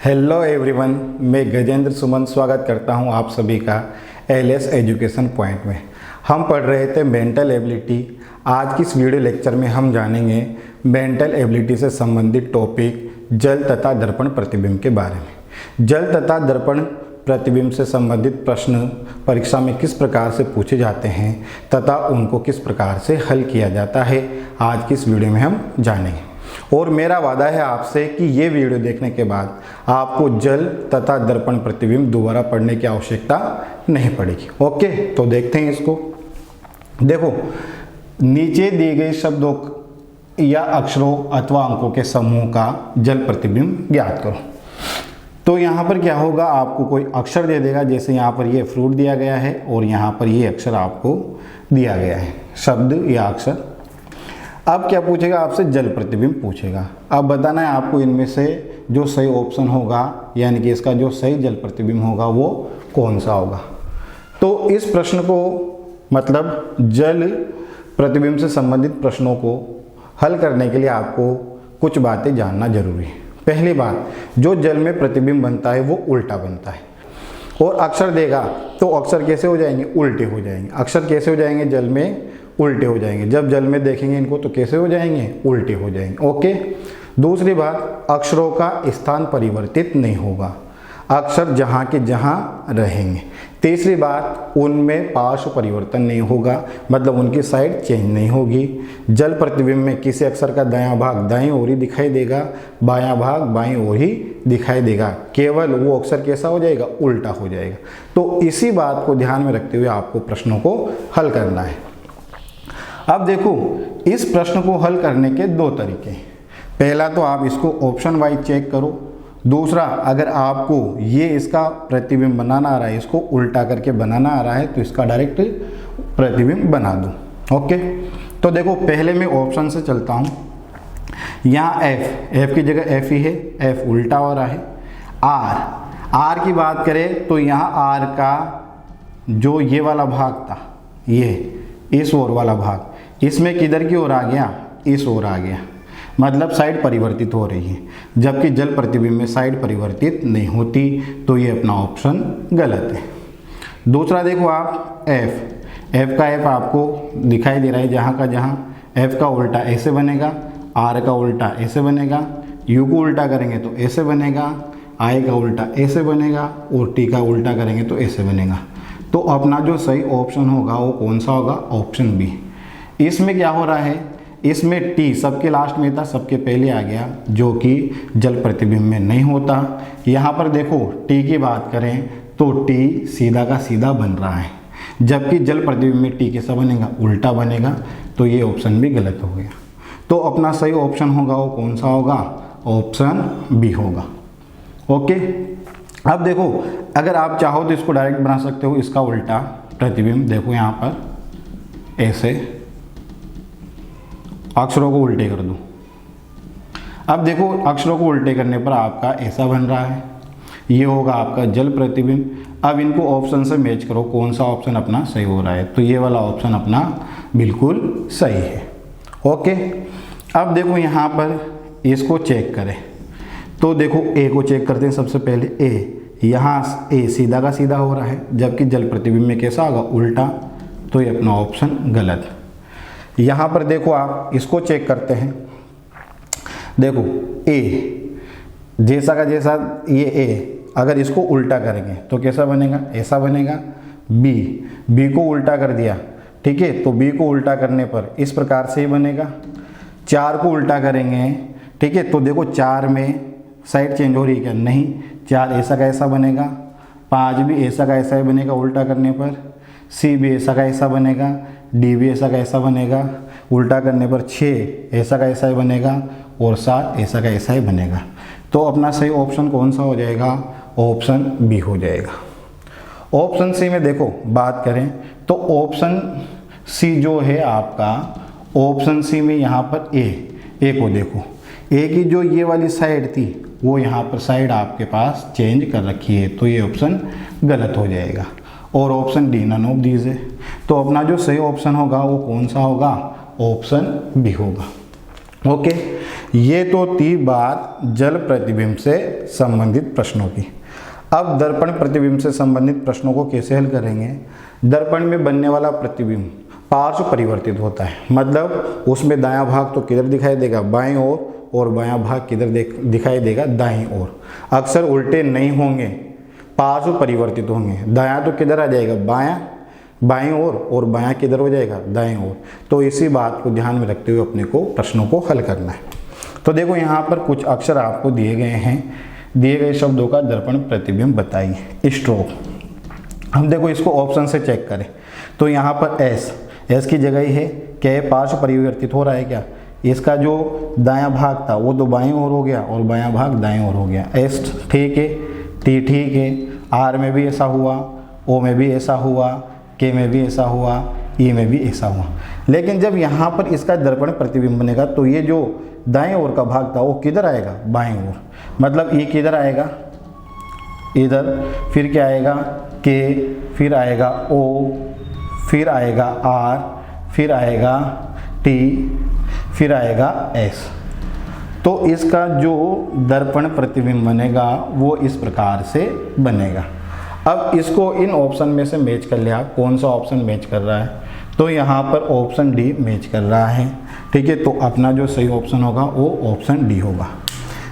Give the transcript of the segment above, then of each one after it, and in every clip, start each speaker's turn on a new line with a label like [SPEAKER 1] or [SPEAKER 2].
[SPEAKER 1] Hello everyone, मैं गजेंद्र सुमन स्वागत करता हूं आप सभी का एलएस एजुकेशन पॉइंट में। हम पढ़ रहे थे मेंटल एबिलिटी। आज की इस वीडियो लेक्चर में हम जानेंगे मेंटल एबिलिटी से संबंधित टॉपिक जल तथा दर्पण प्रतिबिंब के बारे में। जल तथा दर्पण प्रतिबिंब से संबंधित प्रश्न परीक्षा में किस प्रकार से पूछे जाते हैं तथा उनको किस प्रकार से हल किया जाता है, आज की इस वीडियो में हम जानेंगे। और मेरा वादा है आपसे कि ये वीडियो देखने के बाद आपको जल तथा दर्पण प्रतिबिंब दोबारा पढ़ने की आवश्यकता नहीं पड़ेगी। ओके, तो देखते हैं इसको। देखो, नीचे दिए गए शब्दों या अक्षरों अथवा अंकों के समूह का जल प्रतिबिंब ज्ञात करो। तो यहाँ पर क्या होगा, आपको कोई अक्षर दे देगा। जैसे यहाँ पर ये फ्रूट दिया गया है और यहाँ पर ये अक्षर आपको दिया गया है, शब्द या अक्षर। अब क्या पूछेगा आपसे, जल प्रतिबिंब पूछेगा। अब बताना है आपको इनमें से जो सही ऑप्शन होगा, यानी कि इसका जो सही जल प्रतिबिंब होगा वो कौन सा होगा। तो इस प्रश्न को मतलब जल प्रतिबिंब से संबंधित प्रश्नों को हल करने के लिए आपको कुछ बातें जानना जरूरी है। पहली बात, जो जल में प्रतिबिंब बनता है वो उल्टा बनता है। और अक्षर देगा तो अक्षर कैसे हो जाएंगे, उल्टे हो जाएंगे। अक्षर कैसे हो जाएंगे, जल में उल्टे हो जाएंगे। जब जल में देखेंगे इनको तो कैसे हो जाएंगे, उल्टे हो जाएंगे। ओके। दूसरी बात, अक्षरों का स्थान परिवर्तित नहीं होगा, अक्षर जहाँ के जहाँ रहेंगे। तीसरी बात, उनमें पार्श्व परिवर्तन नहीं होगा, मतलब उनकी साइड चेंज नहीं होगी। जल प्रतिबिंब में किसी अक्षर का दायां भाग दाईं ओर ही दिखाई देगा, बायां भाग बाईं ओर ही दिखाई देगा। केवल वो अक्षर कैसा हो जाएगा, उल्टा हो जाएगा। तो इसी बात को ध्यान में रखते हुए आपको प्रश्नों को हल करना है। अब देखो, इस प्रश्न को हल करने के दो तरीके हैं। पहला तो आप इसको ऑप्शन वाइज चेक करो। दूसरा, अगर आपको ये इसका प्रतिबिंब बनाना आ रहा है, इसको उल्टा करके बनाना आ रहा है, तो इसका डायरेक्ट प्रतिबिंब बना दो। ओके, तो देखो पहले मैं ऑप्शन से चलता हूँ। यहाँ एफ की जगह एफ ही है, एफ उल्टा हो रहा है। आर की बात करें तो यहाँ आर का जो ये वाला भाग था, ये इस ओर वाला भाग, इसमें किधर की ओर आ गया, इस ओर आ गया, मतलब साइड परिवर्तित हो रही है। जबकि जल प्रतिबिंब में साइड परिवर्तित नहीं होती, तो ये अपना ऑप्शन गलत है। दूसरा देखो आप, एफ का एफ आपको दिखाई दे रहा है जहाँ का जहाँ। एफ का उल्टा ऐसे बनेगा, आर का उल्टा ऐसे बनेगा, यू को उल्टा करेंगे तो ऐसे बनेगा, आई का उल्टा ऐसे बनेगा और टी का उल्टा करेंगे तो ऐसे बनेगा। तो अपना जो सही ऑप्शन होगा वो कौन सा होगा, ऑप्शन बी। इसमें क्या हो रहा है, इसमें टी सबके लास्ट में था, सबके पहले आ गया, जो कि जल प्रतिबिंब में नहीं होता। यहाँ पर देखो टी की बात करें तो टी सीधा का सीधा बन रहा है, जबकि जल प्रतिबिंब में टी कैसा बनेगा, उल्टा बनेगा। तो ये ऑप्शन भी गलत हो गया। तो अपना सही ऑप्शन होगा वो कौन सा होगा, ऑप्शन बी होगा। ओके। अब देखो, अगर आप चाहो तो इसको डायरेक्ट बना सकते हो, इसका उल्टा प्रतिबिंब। देखो यहाँ पर ऐसे अक्षरों को उल्टे कर दो। अब देखो, अक्षरों को उल्टे करने पर आपका ऐसा बन रहा है, ये होगा आपका जल प्रतिबिंब। अब इनको ऑप्शन से मैच करो, कौन सा ऑप्शन अपना सही हो रहा है। तो ये वाला ऑप्शन अपना बिल्कुल सही है। ओके। अब देखो यहाँ पर इसको चेक करें तो देखो, ए को चेक करते हैं सबसे पहले। ए, यहाँ ए सीधा का सीधा हो रहा है, जबकि जल प्रतिबिंब में कैसा होगा, उल्टा। तो ये अपना ऑप्शन गलत। यहाँ पर देखो आप इसको चेक करते हैं। देखो ए जैसा का जैसा, ये ए अगर इसको उल्टा करेंगे तो कैसा बनेगा, ऐसा बनेगा। बी को उल्टा कर दिया, ठीक है, तो बी को उल्टा करने पर इस प्रकार से ही बनेगा। 4 को उल्टा करेंगे, ठीक है, तो देखो 4 में साइड चेंज हो रही है क्या, नहीं। 4 ऐसा का ऐसा बनेगा, 5 भी ऐसा का ऐसा ही बनेगा उल्टा करने पर। सी भी ऐसा का ऐसा बनेगा, डी भी ऐसा का ऐसा बनेगा उल्टा करने पर। 6 ऐसा का ऐसा ही बनेगा और 7 ऐसा का ऐसा ही बनेगा। तो अपना सही ऑप्शन कौन सा हो जाएगा, ऑप्शन बी हो जाएगा। ऑप्शन सी में देखो बात करें तो ऑप्शन सी जो है आपका, ऑप्शन सी में यहाँ पर ए को देखो, ए की जो ये वाली साइड थी वो यहाँ पर साइड आपके पास चेंज कर रखी है, तो ये ऑप्शन गलत हो जाएगा। और option D none of these है। तो अपना जो सही ऑप्शन होगा वो कौन सा होगा, ऑप्शन बी होगा। ओके। ये तो थी बात जल प्रतिबिंब से संबंधित प्रश्नों की। अब दर्पण प्रतिबिंब से संबंधित प्रश्नों को कैसे हल करेंगे। दर्पण में बनने वाला प्रतिबिंब पार्श्व परिवर्तित होता है, मतलब उसमें दायां भाग तो किधर दिखाई देगा, बाएं ओर, और बायां भाग किधर दिखाई देगा, दाईं ओर। अक्सर उल्टे नहीं होंगे, पार्श्व परिवर्तित होंगे। दायां तो किधर आ जाएगा, बायां बाईं ओर, और बायां किधर हो जाएगा, दाईं ओर। तो इसी बात को ध्यान में रखते हुए अपने को प्रश्नों को हल करना है। तो देखो यहाँ पर कुछ अक्षर आपको दिए गए हैं, दिए गए शब्दों का दर्पण प्रतिबिंब बताइए। स्ट्रोक, हम देखो इसको ऑप्शन से चेक करें तो यहाँ पर एस की जगह ही है, क्या ये पार्श्व परिवर्तित हो रहा है क्या। इसका जो दायां भाग था वो तो बाईं ओर हो गया और बायां भाग दाईं ओर हो गया। एस ठीक है, टी ठीक है, आर में भी ऐसा हुआ, ओ में भी ऐसा हुआ, के में भी ऐसा हुआ, ई में भी ऐसा हुआ। लेकिन जब यहाँ पर इसका दर्पण प्रतिबिंब बनेगा तो ये जो दाएं ओर का भाग था वो किधर आएगा, बाएं ओर। मतलब ई किधर आएगा, इधर, फिर क्या आएगा, के, फिर आएगा ओ, फिर आएगा आर, फिर आएगा टी, फिर आएगा एस। तो इसका जो दर्पण प्रतिबिंब बनेगा वो इस प्रकार से बनेगा। अब इसको इन ऑप्शन में से मैच कर लिया, कौन सा ऑप्शन मैच कर रहा है, तो यहाँ पर ऑप्शन डी मैच कर रहा है। ठीक है, तो अपना जो सही ऑप्शन होगा वो ऑप्शन डी होगा।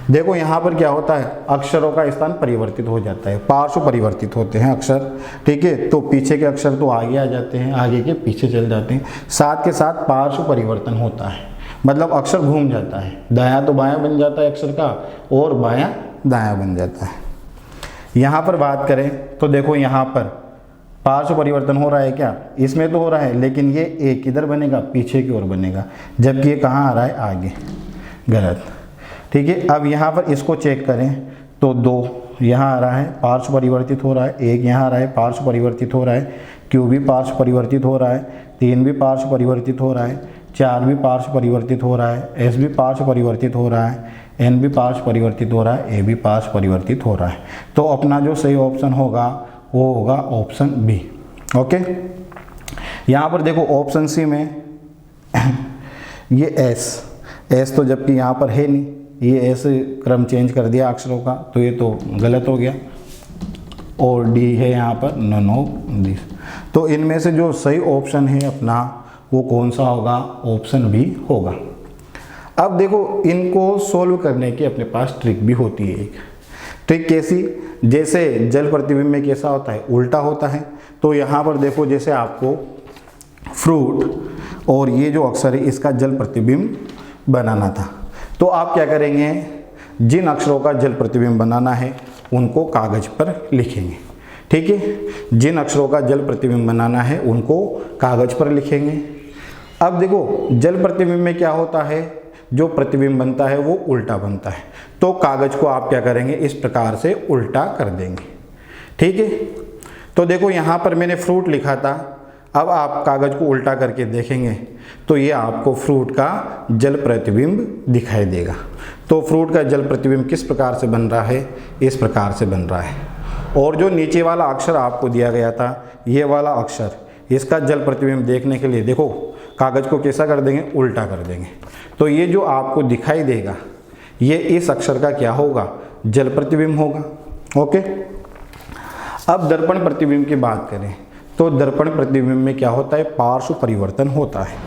[SPEAKER 1] देखो यहाँ पर क्या होता है, अक्षरों का स्थान परिवर्तित हो जाता है, पार्श्व परिवर्तित होते हैं अक्षर। ठीक है, तो पीछे के अक्षर तो आगे आ जाते हैं, आगे के पीछे चल जाते हैं। साथ के साथ पार्श्व परिवर्तन होता है, मतलब अक्षर घूम जाता है, दायां तो बायां बन जाता है अक्षर का, और बायां दायां बन जाता है। यहाँ पर बात करें तो देखो यहाँ पर पार्श्व परिवर्तन हो रहा है क्या, इसमें तो हो रहा है, लेकिन ये ए किधर बनेगा, पीछे की ओर बनेगा, जबकि ये कहाँ आ रहा है, आगे। गलत। ठीक है, अब यहाँ पर इसको चेक करें तो 2 यहाँ आ रहा है, पार्श्व परिवर्तित हो रहा है, 1 यहाँ आ रहा है, पार्श्व परिवर्तित हो रहा है, क्यू भी पार्श्व परिवर्तित हो रहा है, 3 भी पार्श्व परिवर्तित हो रहा है, 4 भी पार्श्व परिवर्तित हो रहा है, एस भी पार्श्व परिवर्तित हो रहा है, एन भी पार्श्व परिवर्तित हो रहा है, ए भी पार्श्व परिवर्तित हो रहा है। तो अपना जो सही ऑप्शन होगा वो होगा ऑप्शन बी। ओके, यहाँ पर देखो ऑप्शन सी में ये एस तो जबकि यहाँ पर है नहीं, ये एस क्रम चेंज कर दिया अक्षरों का, तो ये तो गलत हो गया। और डी है यहाँ पर, नन ऑफ दिस। तो इनमें से जो सही ऑप्शन है अपना वो कौन सा होगा, ऑप्शन बी होगा। अब देखो इनको सोल्व करने की अपने पास ट्रिक भी होती है। एक ट्रिक कैसी, जैसे जल प्रतिबिंब में कैसा होता है, उल्टा होता है। तो यहाँ पर देखो जैसे आपको फ्रूट और ये जो अक्षर है इसका जल प्रतिबिंब बनाना था, तो आप क्या करेंगे, जिन अक्षरों का जल प्रतिबिंब बनाना है उनको कागज पर लिखेंगे। ठीक है, जिन अक्षरों का जल प्रतिबिंब बनाना है उनको कागज पर लिखेंगे। अब देखो जल प्रतिबिंब में क्या होता है, जो प्रतिबिंब बनता है वो उल्टा बनता है, तो कागज को आप क्या करेंगे, इस प्रकार से उल्टा कर देंगे। ठीक है, तो देखो यहाँ पर मैंने फ्रूट लिखा था, अब आप कागज को उल्टा करके देखेंगे तो ये आपको फ्रूट का जल प्रतिबिंब दिखाई देगा। तो फ्रूट का जल प्रतिबिंब किस प्रकार से बन रहा है, इस प्रकार से बन रहा है। और जो नीचे वाला अक्षर आपको दिया गया था, ये वाला अक्षर, इसका जल प्रतिबिंब देखने के लिए देखो कागज को कैसा कर देंगे, उल्टा कर देंगे। तो ये जो आपको दिखाई देगा ये इस अक्षर का क्या होगा, जल प्रतिबिंब होगा। ओके, अब दर्पण प्रतिबिंब की बात करें तो दर्पण प्रतिबिंब में क्या होता है, पार्श्व परिवर्तन होता है।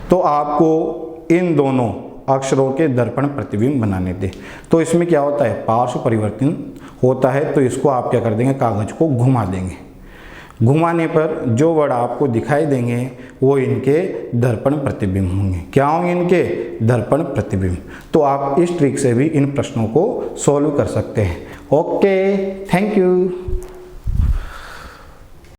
[SPEAKER 1] तो आपको इन दोनों अक्षरों के दर्पण प्रतिबिंब बनाने दें। तो इसमें क्या होता है, पार्श्व परिवर्तन होता है, तो इसको आप क्या कर देंगे, कागज को घुमा देंगे। घुमाने पर जो वर्ड आपको दिखाई देंगे वो इनके दर्पण प्रतिबिंब होंगे। क्या होंगे, इनके दर्पण प्रतिबिंब। तो आप इस ट्रिक से भी इन प्रश्नों को सॉल्व कर सकते हैं। Okay, thank you.